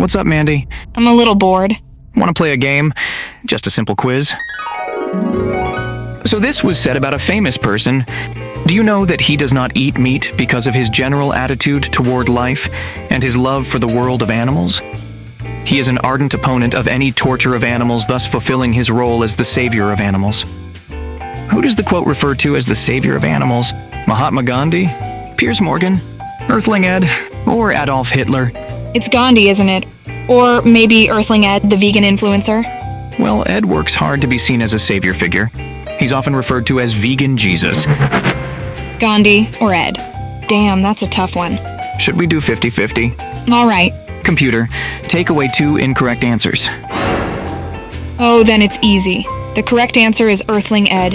What's up, Mandy? I'm a little bored. Want to play a game? Just a simple quiz. So this was said about a famous person. Do you know that he does not eat meat because of his general attitude toward life and his love for the world of animals? He is an ardent opponent of any torture of animals, thus fulfilling his role as the savior of animals. Who does the quote refer to as the savior of animals? Mahatma Gandhi? Piers Morgan? Earthling Ed? Or Adolf Hitler? It's Gandhi, isn't it? Or maybe Earthling Ed, the vegan influencer? Well, Ed works hard to be seen as a savior figure. He's often referred to as Vegan Jesus. Gandhi or Ed? Damn, that's a tough one. Should we do 50-50? All right. Computer, take away 2 incorrect answers. Oh, then it's easy. The correct answer is Earthling Ed.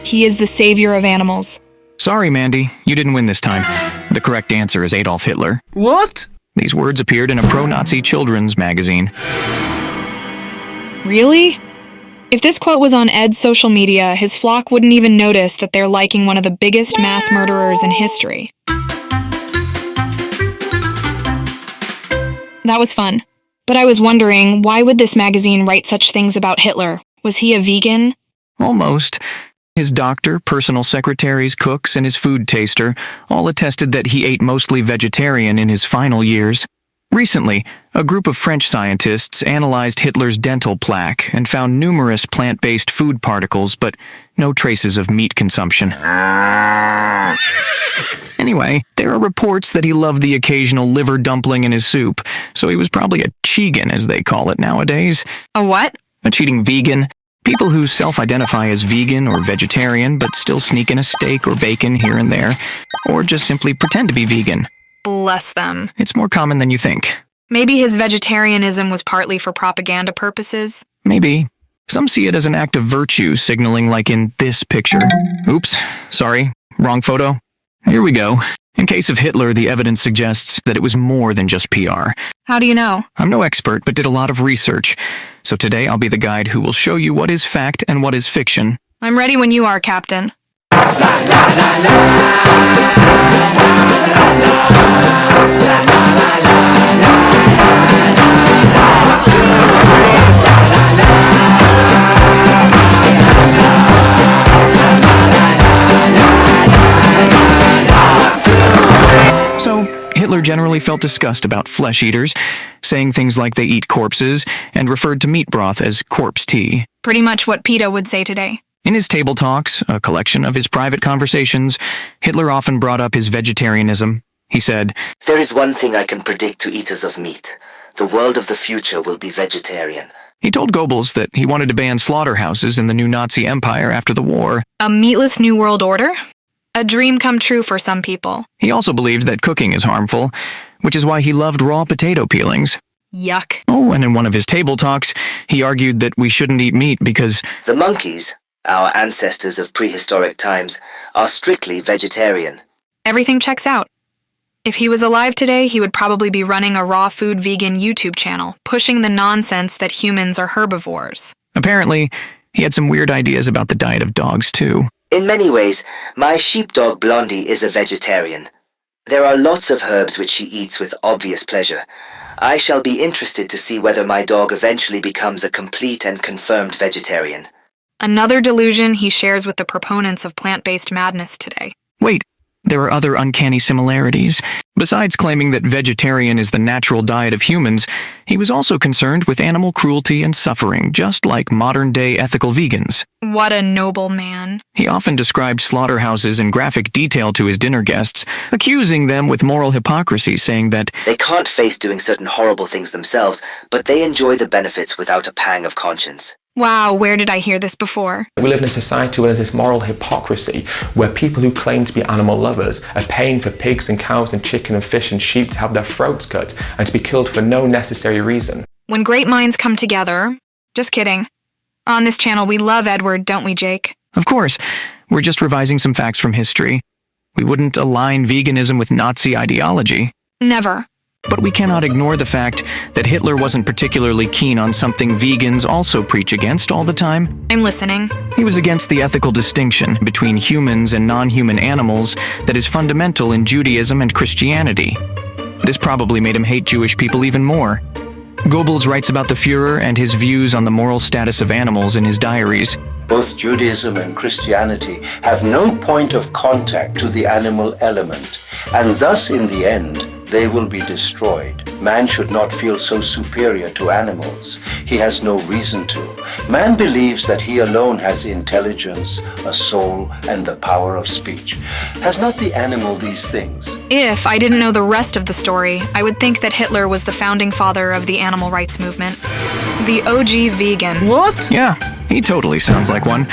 He is the savior of animals. Sorry, Mandy, you didn't win this time. The correct answer is Adolf Hitler. What? These words appeared in a pro-Nazi children's magazine. Really? If this quote was on Ed's social media, his flock wouldn't even notice that they're liking one of the biggest mass murderers in history. That was fun. But I was wondering, why would this magazine write such things about Hitler? Was he a vegan? Almost. His doctor, personal secretaries, cooks, and his food taster all attested that he ate mostly vegetarian in his final years. Recently, a group of French scientists analyzed Hitler's dental plaque and found numerous plant-based food particles, but no traces of meat consumption. Anyway, there are reports that he loved the occasional liver dumpling in his soup, so he was probably a chegan, as they call it nowadays. A what? A cheating vegan. People who self-identify as vegan or vegetarian but still sneak in a steak or bacon here and there, or just simply pretend to be vegan. Bless them. It's more common than you think. Maybe his vegetarianism was partly for propaganda purposes? Maybe. Some see it as an act of virtue, signaling like in this picture. Oops, sorry, wrong photo. Here we go. In case of Hitler, the evidence suggests that it was more than just PR. How do you know? I'm no expert, but did a lot of research. So today I'll be the guide who will show you what is fact and what is fiction. I'm ready when you are, Captain. So, Hitler generally felt disgust about flesh eaters, saying things like they eat corpses, and referred to meat broth as corpse tea. Pretty much what PETA would say today. In his table talks, a collection of his private conversations, Hitler often brought up his vegetarianism. He said, "There is one thing I can predict to eaters of meat. The world of the future will be vegetarian." He told Goebbels that he wanted to ban slaughterhouses in the new Nazi empire after the war. A meatless New World Order? A dream come true for some people. He also believed that cooking is harmful, which is why he loved raw potato peelings. Yuck. Oh, and in one of his table talks, he argued that we shouldn't eat meat because The monkeys, our ancestors of prehistoric times, are strictly vegetarian. Everything checks out. If he was alive today, he would probably be running a raw food vegan YouTube channel, pushing the nonsense that humans are herbivores. apparently he had some weird ideas about the diet of dogs, too. In many ways, my sheepdog Blondie is a vegetarian. There are lots of herbs which she eats with obvious pleasure. I shall be interested to see whether my dog eventually becomes a complete and confirmed vegetarian. Another delusion he shares with the proponents of plant-based madness today. Wait, there are other uncanny similarities. Besides claiming that vegetarian is the natural diet of humans, he was also concerned with animal cruelty and suffering, just like modern-day ethical vegans. What a noble man. He often described slaughterhouses in graphic detail to his dinner guests, accusing them with moral hypocrisy, saying that They can't face doing certain horrible things themselves, but they enjoy the benefits without a pang of conscience. Wow, where did I hear this before? We live in a society where there's this moral hypocrisy, where people who claim to be animal lovers are paying for pigs and cows and chicken and fish and sheep to have their throats cut and to be killed for no necessary reason. When great minds come together... Just kidding. On this channel, we love Edward, don't we, Jake? Of course, we're just revising some facts from history. We wouldn't align veganism with Nazi ideology. Never. But we cannot ignore the fact that Hitler wasn't particularly keen on something vegans also preach against all the time. I'm listening. He was against the ethical distinction between humans and non-human animals that is fundamental in Judaism and Christianity. This probably made him hate Jewish people even more. Goebbels writes about the Führer and his views on the moral status of animals in his diaries. Both Judaism and Christianity have no point of contact to the animal element, and thus in the end, they will be destroyed. Man should not feel so superior to animals. He has no reason to. Man believes that he alone has intelligence, a soul, and the power of speech. Has not the animal these things? If I didn't know the rest of the story, I would think that Hitler was the founding father of the animal rights movement. The OG vegan. What? Yeah, he totally sounds like one.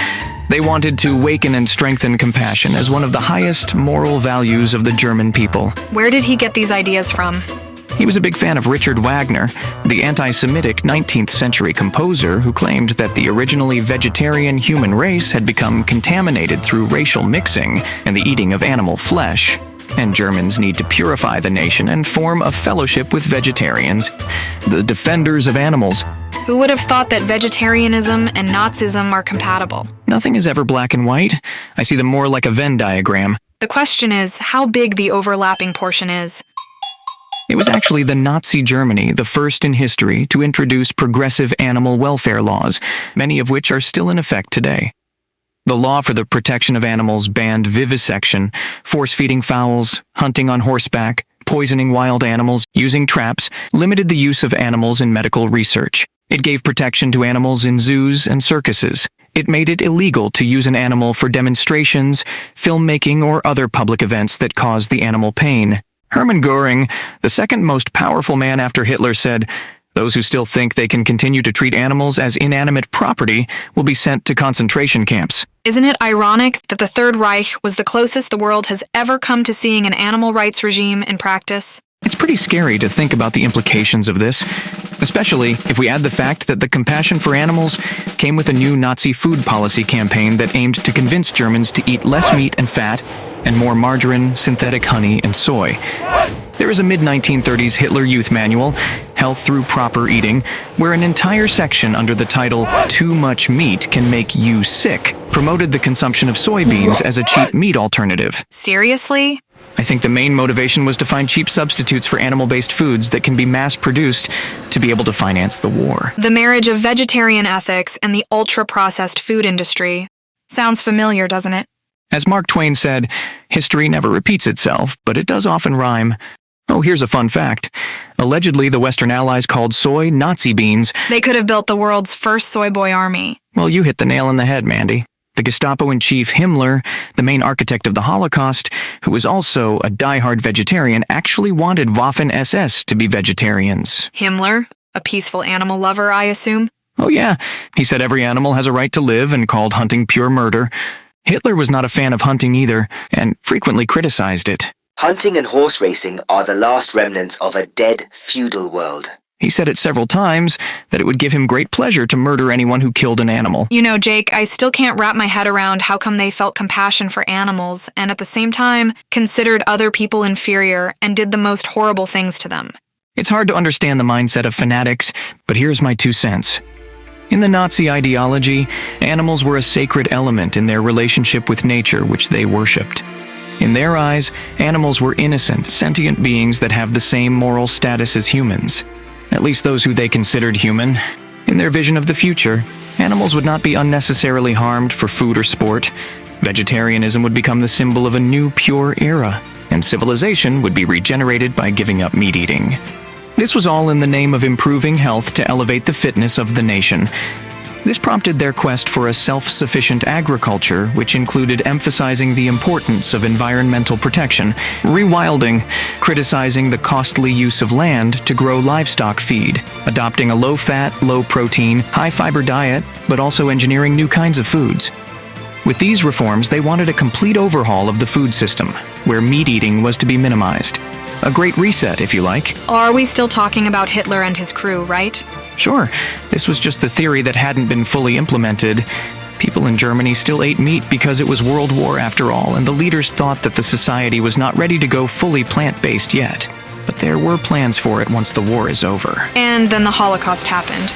They wanted to waken and strengthen compassion as one of the highest moral values of the German people. Where did he get these ideas from? He was a big fan of Richard Wagner, the anti-Semitic 19th century composer who claimed that the originally vegetarian human race had become contaminated through racial mixing and the eating of animal flesh, and Germans need to purify the nation and form a fellowship with vegetarians, the defenders of animals. Who would have thought that vegetarianism and Nazism are compatible? Nothing is ever black and white. I see them more like a Venn diagram. The question is how big the overlapping portion is. It was actually the Nazi Germany, the first in history, to introduce progressive animal welfare laws, many of which are still in effect today. The law for the protection of animals banned vivisection, force-feeding fowls, hunting on horseback, poisoning wild animals, using traps, limited the use of animals in medical research. It gave protection to animals in zoos and circuses. It made it illegal to use an animal for demonstrations, filmmaking, or other public events that caused the animal pain. Hermann Göring, the second most powerful man after Hitler, said, "Those who still think they can continue to treat animals as inanimate property will be sent to concentration camps." Isn't it ironic that the Third Reich was the closest the world has ever come to seeing an animal rights regime in practice? It's pretty scary to think about the implications of this, especially if we add the fact that the compassion for animals came with a new Nazi food policy campaign that aimed to convince Germans to eat less meat and fat and more margarine, synthetic honey, and soy. There is a mid-1930s Hitler Youth Manual, Health Through Proper Eating, where an entire section under the title "Too Much Meat Can Make You Sick" promoted the consumption of soybeans as a cheap meat alternative. Seriously? I think the main motivation was to find cheap substitutes for animal-based foods that can be mass-produced to be able to finance the war. The marriage of vegetarian ethics and the ultra-processed food industry. Sounds familiar, doesn't it? As Mark Twain said, history never repeats itself, but it does often rhyme. Oh, here's a fun fact. Allegedly, the Western Allies called soy Nazi beans. They could have built the world's first soy boy army. Well, you hit the nail on the head, Mandy. The Gestapo-in-chief Himmler, the main architect of the Holocaust, who was also a diehard vegetarian, actually wanted Waffen-SS to be vegetarians. Himmler? A peaceful animal lover, I assume? Oh yeah, he said every animal has a right to live and called hunting pure murder. Hitler was not a fan of hunting either, and frequently criticized it. Hunting and horse racing are the last remnants of a dead feudal world. He said it several times that it would give him great pleasure to murder anyone who killed an animal. You know, Jake, I still can't wrap my head around how come they felt compassion for animals and at the same time considered other people inferior and did the most horrible things to them. It's hard to understand the mindset of fanatics, but here's my 2 cents. In the Nazi ideology, animals were a sacred element in their relationship with nature, which they worshipped. In their eyes, animals were innocent, sentient beings that have the same moral status as humans. At least those who they considered human. In their vision of the future, animals would not be unnecessarily harmed for food or sport. Vegetarianism would become the symbol of a new, pure era, and civilization would be regenerated by giving up meat eating. This was all in the name of improving health to elevate the fitness of the nation. This prompted their quest for a self-sufficient agriculture, which included emphasizing the importance of environmental protection, rewilding, criticizing the costly use of land to grow livestock feed, adopting a low-fat, low-protein, high-fiber diet, but also engineering new kinds of foods. With these reforms, they wanted a complete overhaul of the food system, where meat eating was to be minimized. A great reset, if you like. Are we still talking about Hitler and his crew, right? Sure, this was just the theory that hadn't been fully implemented. People in Germany still ate meat because it was World War after all, and the leaders thought that the society was not ready to go fully plant-based yet. But there were plans for it once the war is over. And then the Holocaust happened.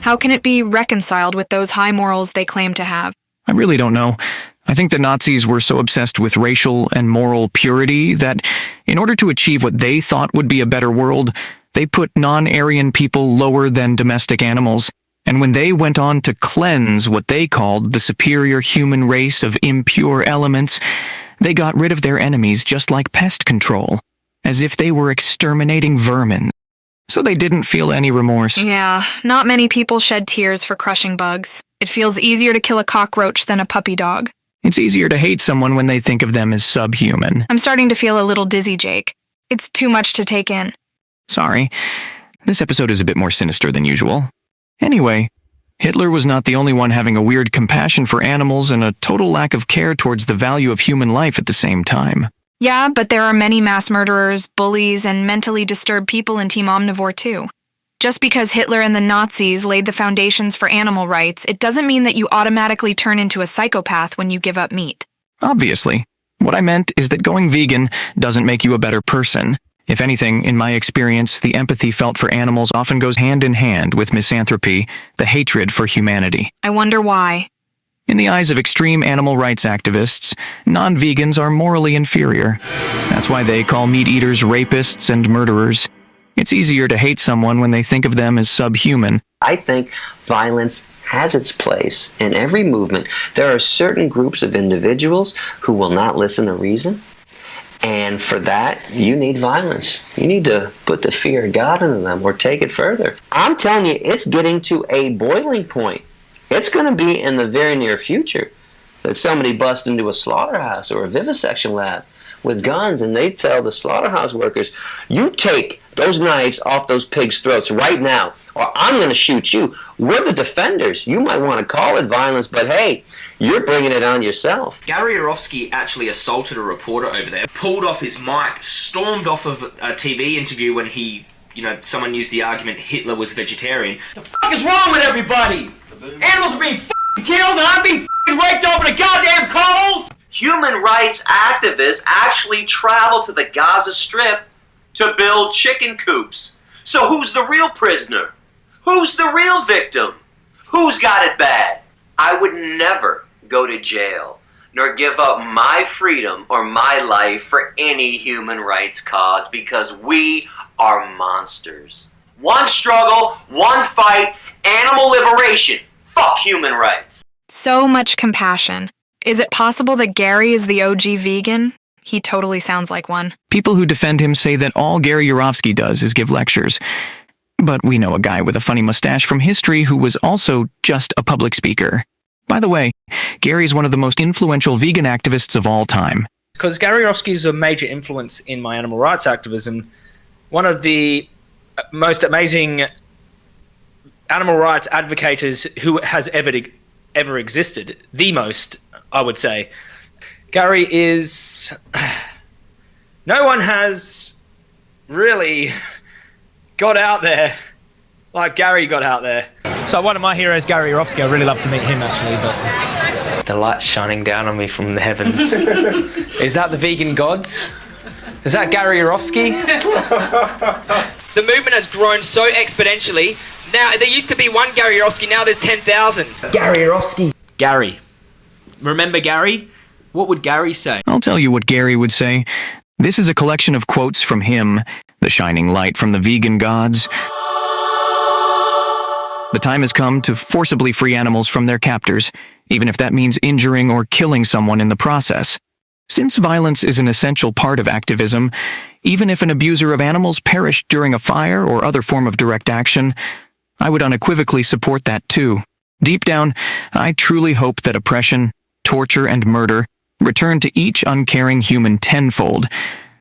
How can it be reconciled with those high morals they claim to have? I really don't know. I think the Nazis were so obsessed with racial and moral purity that, in order to achieve what they thought would be a better world, They put non-Aryan people lower than domestic animals, and when they went on to cleanse what they called the superior human race of impure elements, they got rid of their enemies just like pest control, as if they were exterminating vermin. So they didn't feel any remorse. Yeah, not many people shed tears for crushing bugs. It feels easier to kill a cockroach than a puppy dog. It's easier to hate someone when they think of them as subhuman. I'm starting to feel a little dizzy, Jake. It's too much to take in. Sorry, this episode is a bit more sinister than usual. Anyway, Hitler was not the only one having a weird compassion for animals and a total lack of care towards the value of human life at the same time. Yeah, but there are many mass murderers, bullies, and mentally disturbed people in Team Omnivore too. Just because Hitler and the Nazis laid the foundations for animal rights, it doesn't mean that you automatically turn into a psychopath when you give up meat. Obviously. What I meant is that going vegan doesn't make you a better person. If anything, in my experience, the empathy felt for animals often goes hand in hand with misanthropy, the hatred for humanity. I wonder why. In the eyes of extreme animal rights activists, non-vegans are morally inferior. That's why they call meat eaters rapists and murderers. It's easier to hate someone when they think of them as subhuman. I think violence has its place in every movement. There are certain groups of individuals who will not listen to reason. And for that, you need violence. You need to put the fear of God into them or take it further. I'm telling you, it's getting to a boiling point. It's going to be in the very near future that somebody busts into a slaughterhouse or a vivisection lab with guns and they tell the slaughterhouse workers, you take those knives off those pigs' throats right now or I'm going to shoot you. We're the defenders. You might want to call it violence, but hey, you're bringing it on yourself. Gary Yourofsky actually assaulted a reporter over there, pulled off his mic, stormed off of a TV interview when someone used the argument Hitler was vegetarian. The fuck is wrong with everybody? Animals are being killed and I'm being raped over the goddamn coals? Human rights activists actually travel to the Gaza Strip to build chicken coops. So who's the real prisoner? Who's the real victim? Who's got it bad? I would never go to jail, nor give up my freedom or my life for any human rights cause because we are monsters. One struggle, one fight, animal liberation. Fuck human rights. So much compassion. Is it possible that Gary is the OG vegan? He totally sounds like one. People who defend him say that all Gary Yourofsky does is give lectures. But we know a guy with a funny mustache from history who was also just a public speaker. By the way, Gary's one of the most influential vegan activists of all time. Because Gary Yourofsky is a major influence in my animal rights activism. One of the most amazing animal rights advocates who has ever existed. The most, I would say. Gary is... No one has really got out there like Gary got out there. So one of my heroes, Gary Yourofsky, I'd really love to meet him actually, but... The light's shining down on me from the heavens. Is that the vegan gods? Is that Gary Yourofsky? The movement has grown so exponentially. Now, there used to be one Gary Yourofsky, now there's 10,000. Gary Yourofsky. Gary. Remember Gary? What would Gary say? I'll tell you what Gary would say. This is a collection of quotes from him, the shining light from the vegan gods. The time has come to forcibly free animals from their captors, even if that means injuring or killing someone in the process. Since violence is an essential part of activism, even if an abuser of animals perished during a fire or other form of direct action, I would unequivocally support that too. Deep down, I truly hope that oppression, torture, and murder return to each uncaring human tenfold.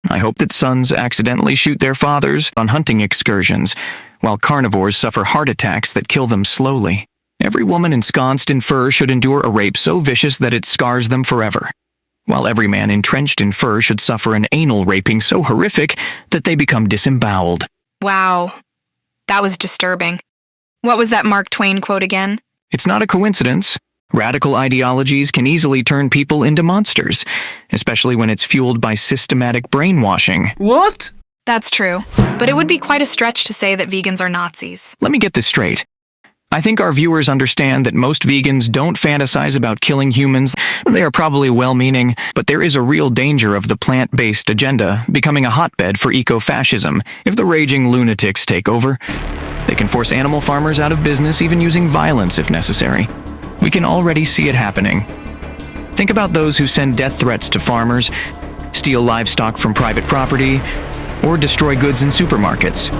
I hope that sons accidentally shoot their fathers on hunting excursions, while carnivores suffer heart attacks that kill them slowly. Every woman ensconced in fur should endure a rape so vicious that it scars them forever, while every man entrenched in fur should suffer an anal raping so horrific that they become disemboweled. Wow. That was disturbing. What was that Mark Twain quote again? It's not a coincidence. Radical ideologies can easily turn people into monsters, especially when it's fueled by systematic brainwashing. What? That's true. But it would be quite a stretch to say that vegans are Nazis. Let me get this straight. I think our viewers understand that most vegans don't fantasize about killing humans. They are probably well-meaning, but there is a real danger of the plant-based agenda becoming a hotbed for ecofascism if the raging lunatics take over. They can force animal farmers out of business, even using violence if necessary. We can already see it happening. Think about those who send death threats to farmers, steal livestock from private property, or destroy goods in supermarkets.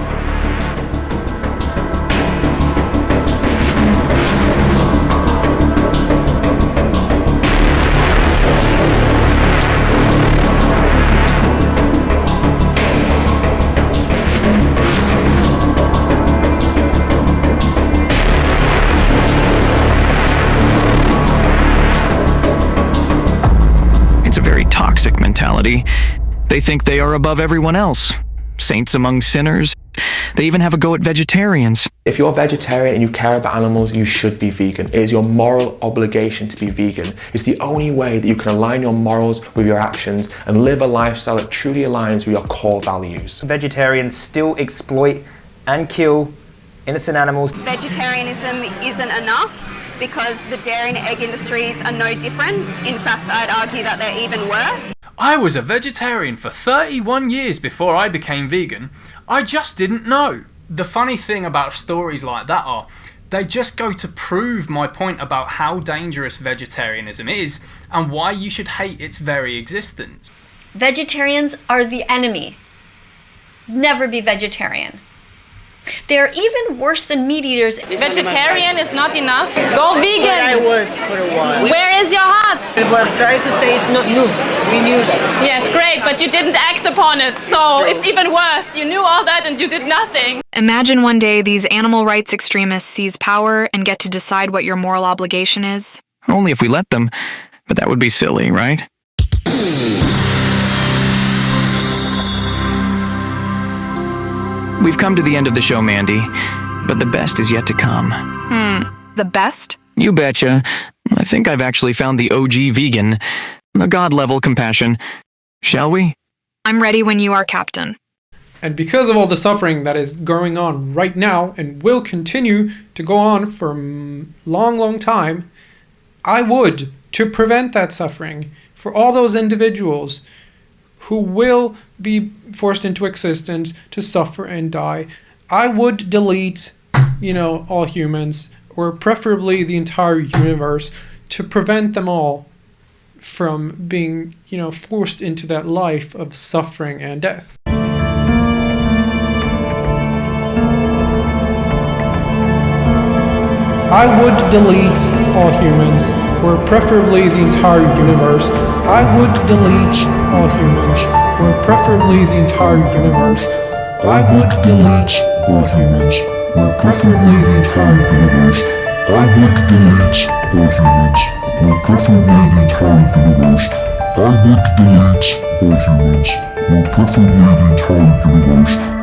It's a very toxic mentality. They think they are above everyone else. Saints among sinners. They even have a go at vegetarians. If you're a vegetarian and you care about animals, you should be vegan. It is your moral obligation to be vegan. It's the only way that you can align your morals with your actions and live a lifestyle that truly aligns with your core values. Vegetarians still exploit and kill innocent animals. Vegetarianism isn't enough because the dairy and egg industries are no different. In fact, I'd argue that they're even worse. I was a vegetarian for 31 years before I became vegan. I just didn't know. The funny thing about stories like that are, they just go to prove my point about how dangerous vegetarianism is and why you should hate its very existence. Vegetarians are the enemy. Never be vegetarian. They are even worse than meat eaters. Vegetarian is not enough. Go vegan. I was for a while. Where is your heart? What I'm trying to say is not new. We knew that. Yes, great, but you didn't act upon it, so it's even worse. You knew all that and you did nothing. Imagine one day these animal rights extremists seize power and get to decide what your moral obligation is. Only if we let them, but that would be silly, right? We've come to the end of the show, Mandy, but the best is yet to come. The best? You betcha. I think I've actually found the OG vegan, the God-level compassion. Shall we? I'm ready when you are, Captain. And because of all the suffering that is going on right now and will continue to go on for a long, long time, I would, to prevent that suffering, for all those individuals who will be forced into existence to suffer and die, I would delete, all humans, or preferably the entire universe, to prevent them all from being, forced into that life of suffering and death. I would delete all humans, or preferably the entire universe. I would delete all humans, or preferably the entire universe. I would delete all humans, or preferably the entire universe. I would delete all humans, or preferably the entire universe. I would delete all humans, or preferably the entire universe.